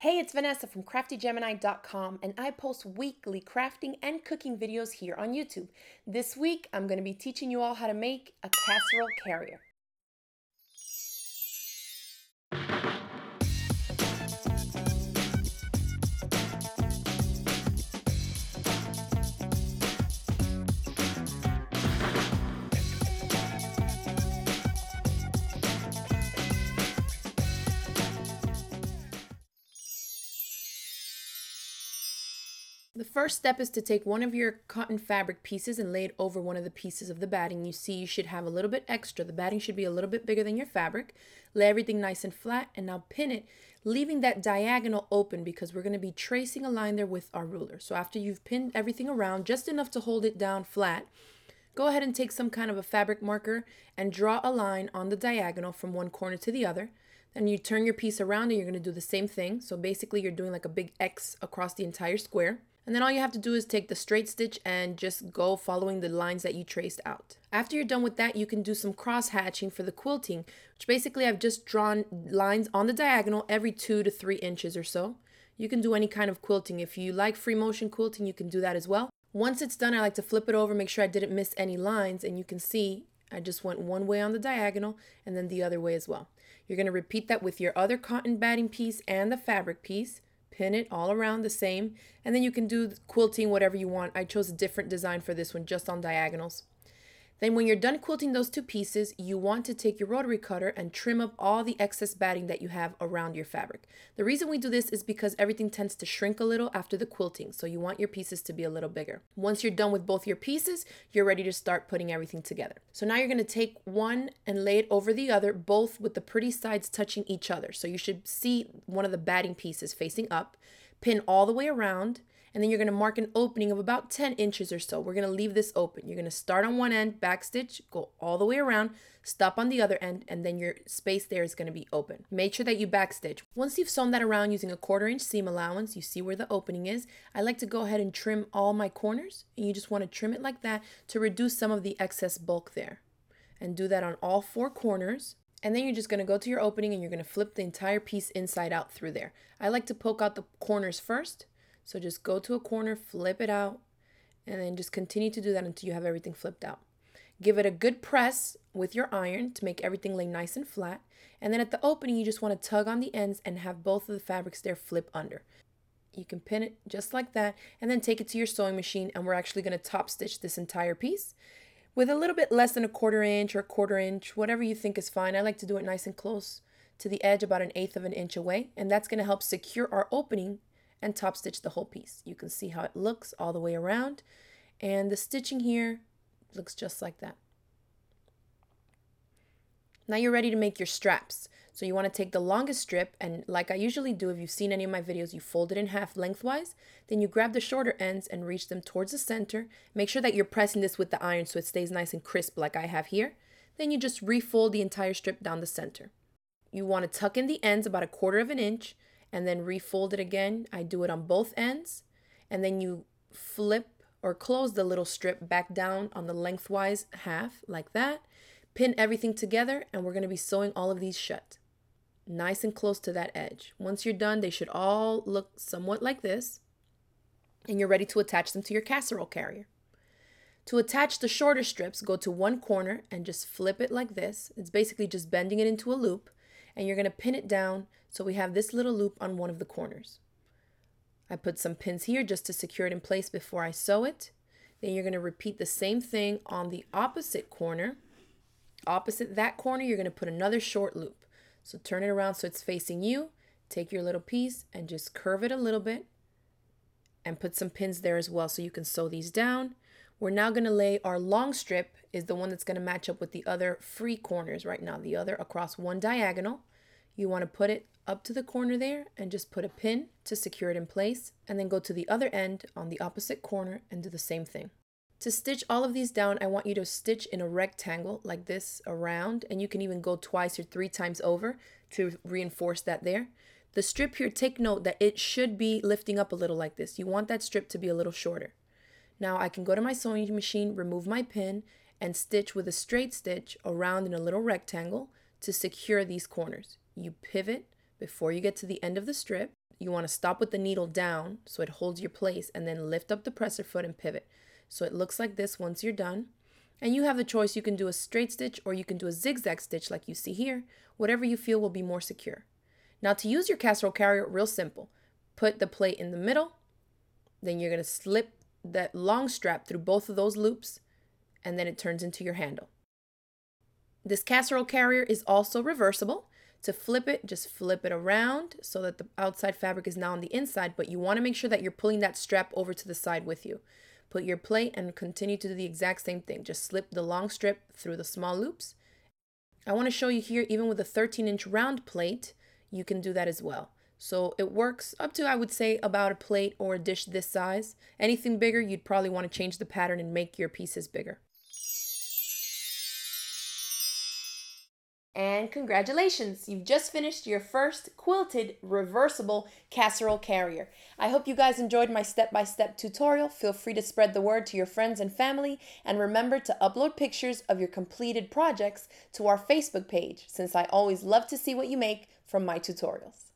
Hey, it's Vanessa from CraftyGemini.com, and I post weekly crafting and cooking videos here on YouTube. This week, I'm going to be teaching you all how to make a casserole carrier. The first step is to take one of your cotton fabric pieces and lay it over one of the pieces of the batting. You see you should have a little bit extra. The batting should be a little bit bigger than your fabric. Lay everything nice and flat and now pin it, leaving that diagonal open because we're going to be tracing a line there with our ruler. So after you've pinned everything around, just enough to hold it down flat, go ahead and take some kind of a fabric marker and draw a line on the diagonal from one corner to the other. Then you turn your piece around and you're going to do the same thing. So basically you're doing like a big X across the entire square. And then all you have to do is take the straight stitch and just go following the lines that you traced out. After you're done with that, you can do some cross hatching for the quilting, which basically I've just drawn lines on the diagonal every 2 to 3 inches or so. You can do any kind of quilting. If you like free motion quilting, you can do that as well. Once it's done, I like to flip it over, make sure I didn't miss any lines, and you can see I just went one way on the diagonal and then the other way as well. You're going to repeat that with your other cotton batting piece and the fabric piece. Pin it all around the same, and then you can do quilting whatever you want. I chose a different design for this one, just on diagonals. Then when you're done quilting those two pieces, you want to take your rotary cutter and trim up all the excess batting that you have around your fabric. The reason we do this is because everything tends to shrink a little after the quilting, so you want your pieces to be a little bigger. Once you're done with both your pieces, you're ready to start putting everything together. So now you're going to take one and lay it over the other, both with the pretty sides touching each other. So you should see one of the batting pieces facing up, pin all the way around, and then you're going to mark an opening of about 10 inches or so. We're going to leave this open. You're going to start on one end, backstitch, go all the way around, stop on the other end, and then your space there is going to be open. Make sure that you backstitch. Once you've sewn that around using a 1/4 inch seam allowance, you see where the opening is. I like to go ahead and trim all my corners, and you just want to trim it like that to reduce some of the excess bulk there. And do that on all 4 corners. And then you're just going to go to your opening and you're going to flip the entire piece inside out through there. I like to poke out the corners first. So just go to a corner, flip it out, and then just continue to do that until you have everything flipped out. Give it a good press with your iron to make everything lay nice and flat. And then at the opening, you just want to tug on the ends and have both of the fabrics there flip under. You can pin it just like that and then take it to your sewing machine, and we're actually going to top stitch this entire piece with a little bit less than a 1/4 inch or 1/4 inch, whatever you think is fine. I like to do it nice and close to the edge, about 1/8 of an inch away, and that's going to help secure our opening and top stitch the whole piece. You can see how it looks all the way around, and the stitching here looks just like that. Now you're ready to make your straps. So you want to take the longest strip, and like I usually do, if you've seen any of my videos, you fold it in half lengthwise. Then you grab the shorter ends and reach them towards the center. Make sure that you're pressing this with the iron so it stays nice and crisp like I have here. Then you just refold the entire strip down the center. You want to tuck in the ends about 1/4 of an inch and then refold it again. I do it on both ends, and then you flip or close the little strip back down on the lengthwise half like that. Pin everything together, and we're going to be sewing all of these shut nice and close to that edge. Once you're done, they should all look somewhat like this, and you're ready to attach them to your casserole carrier. To attach the shorter strips, go to one corner and just flip it like this. It's basically just bending it into a loop, and you're going to pin it down so we have this little loop on one of the corners. I put some pins here just to secure it in place before I sew it. Then you're going to repeat the same thing on the opposite corner. Opposite that corner, you're going to put another short loop. So turn it around so it's facing you. Take your little piece and just curve it a little bit and put some pins there as well so you can sew these down. We're now going to lay our long strip, is the one that's going to match up with the other free corners right now, the other across one diagonal. You want to put it up to the corner there and just put a pin to secure it in place, and then go to the other end on the opposite corner and do the same thing. To stitch all of these down, I want you to stitch in a rectangle like this around, and you can even go twice or 3 times over to reinforce that there. The strip here, take note that it should be lifting up a little like this. You want that strip to be a little shorter. Now I can go to my sewing machine, remove my pin, and stitch with a straight stitch around in a little rectangle to secure these corners. You pivot Before you get to the end of the strip, you want to stop with the needle down so it holds your place, and then lift up the presser foot and pivot. So it looks like this once you're done. And you have the choice, you can do a straight stitch or you can do a zigzag stitch like you see here, whatever you feel will be more secure. Now to use your casserole carrier, real simple. Put the plate in the middle, then you're going to slip that long strap through both of those loops, and then it turns into your handle. This casserole carrier is also reversible. To flip it, just flip it around so that the outside fabric is now on the inside, but you want to make sure that you're pulling that strap over to the side with you. Put your plate and continue to do the exact same thing. Just slip the long strip through the small loops. I want to show you here, even with a 13-inch round plate, you can do that as well. So it works up to, I would say, about a plate or a dish this size. Anything bigger, you'd probably want to change the pattern and make your pieces bigger. And congratulations, you've just finished your first quilted reversible casserole carrier. I hope you guys enjoyed my step-by-step tutorial. Feel free to spread the word to your friends and family, and remember to upload pictures of your completed projects to our Facebook page, since I always love to see what you make from my tutorials.